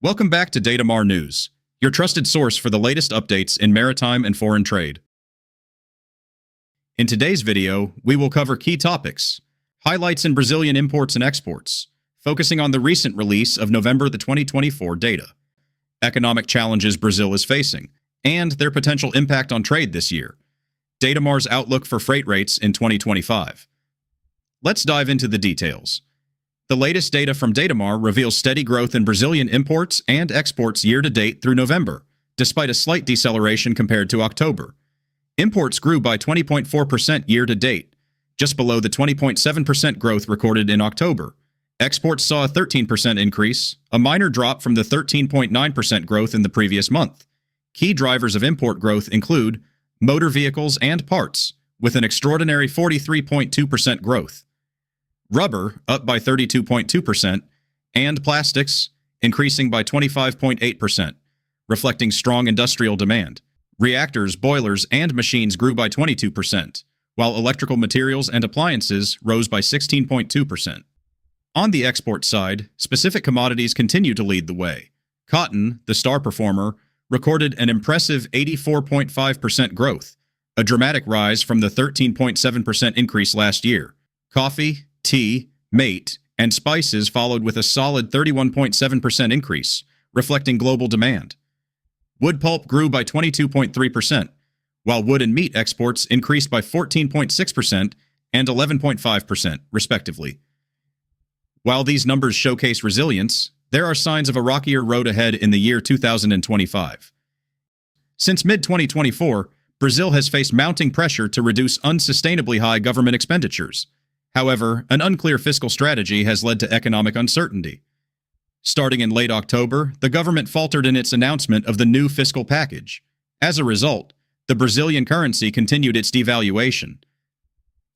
Welcome back to Datamar News, your trusted source for the latest updates in maritime and foreign trade. In today's video, we will cover key topics, highlights in Brazilian imports and exports, focusing on the recent release of November 2024 data, economic challenges Brazil is facing, and their potential impact on trade this year, Datamar's outlook for freight rates in 2025. Let's dive into the details. The latest data from Datamar reveals steady growth in Brazilian imports and exports year-to-date through November, despite a slight deceleration compared to October. Imports grew by 20.4% year-to-date, just below the 20.7% growth recorded in October. Exports saw a 13% increase, a minor drop from the 13.9% growth in the previous month. Key drivers of import growth include motor vehicles and parts, with an extraordinary 43.2% growth. Rubber, up by 32.2%, and plastics, increasing by 25.8%, reflecting strong industrial demand. Reactors, boilers, and machines grew by 22%, while electrical materials and appliances rose by 16.2%. On the export side, specific commodities continue to lead the way. Cotton, the star performer, recorded an impressive 84.5% growth, a dramatic rise from the 13.7% increase last year. Coffee, tea, mate, and spices followed with a solid 31.7% increase, reflecting global demand. Wood pulp grew by 22.3%, while wood and meat exports increased by 14.6% and 11.5%, respectively. While these numbers showcase resilience, there are signs of a rockier road ahead in the year 2025. Since mid-2024, Brazil has faced mounting pressure to reduce unsustainably high government expenditures. However, an unclear fiscal strategy has led to economic uncertainty. Starting in late October, the government faltered in its announcement of the new fiscal package. As a result, the Brazilian currency continued its devaluation.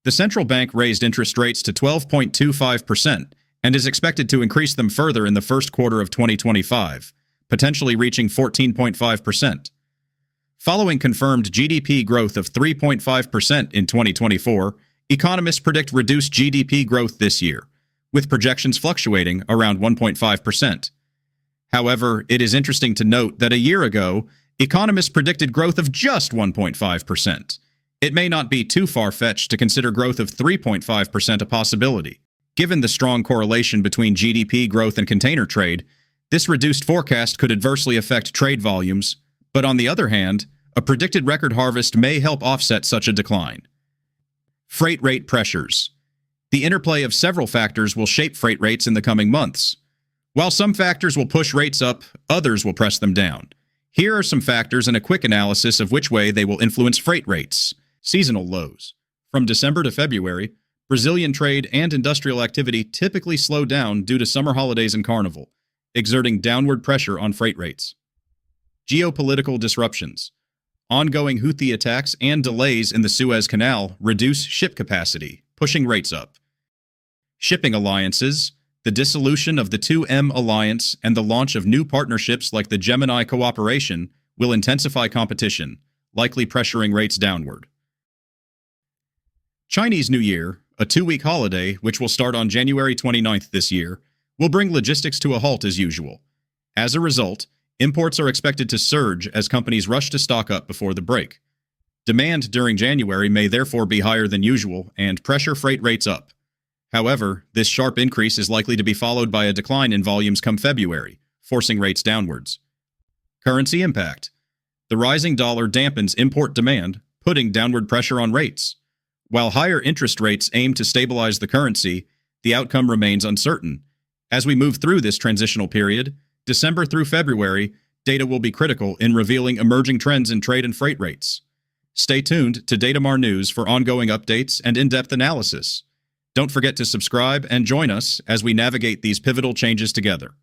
The central bank raised interest rates to 12.25% and is expected to increase them further in the first quarter of 2025, potentially reaching 14.5%. Following confirmed GDP growth of 3.5% in 2024, economists predict reduced GDP growth this year, with projections fluctuating around 1.5%. However, it is interesting to note that a year ago, economists predicted growth of just 1.5%. It may not be too far-fetched to consider growth of 3.5% a possibility. Given the strong correlation between GDP growth and container trade, this reduced forecast could adversely affect trade volumes, but on the other hand, a predicted record harvest may help offset such a decline. Freight rate pressures. The interplay of several factors will shape freight rates in the coming months. While some factors will push rates up, others will press them down. Here are some factors and a quick analysis of which way they will influence freight rates. Seasonal lows. From December to February, Brazilian trade and industrial activity typically slow down due to summer holidays and carnival, exerting downward pressure on freight rates. Geopolitical disruptions. Ongoing Houthi attacks and delays in the Suez Canal reduce ship capacity, pushing rates up. Shipping alliances. The dissolution of the 2M alliance and the launch of new partnerships like the Gemini cooperation will intensify competition, likely pressuring rates downward. Chinese New Year, a 2-week holiday which will start on January 29th this year, will bring logistics to a halt as usual. As a result, imports are expected to surge as companies rush to stock up before the break. Demand during January may therefore be higher than usual and pressure freight rates up. However, this sharp increase is likely to be followed by a decline in volumes come February, forcing rates downwards. Currency impact. The rising dollar dampens import demand, putting downward pressure on rates. While higher interest rates aim to stabilize the currency, the outcome remains uncertain. As we move through this transitional period, December through February, data will be critical in revealing emerging trends in trade and freight rates. Stay tuned to Datamar News for ongoing updates and in-depth analysis. Don't forget to subscribe and join us as we navigate these pivotal changes together.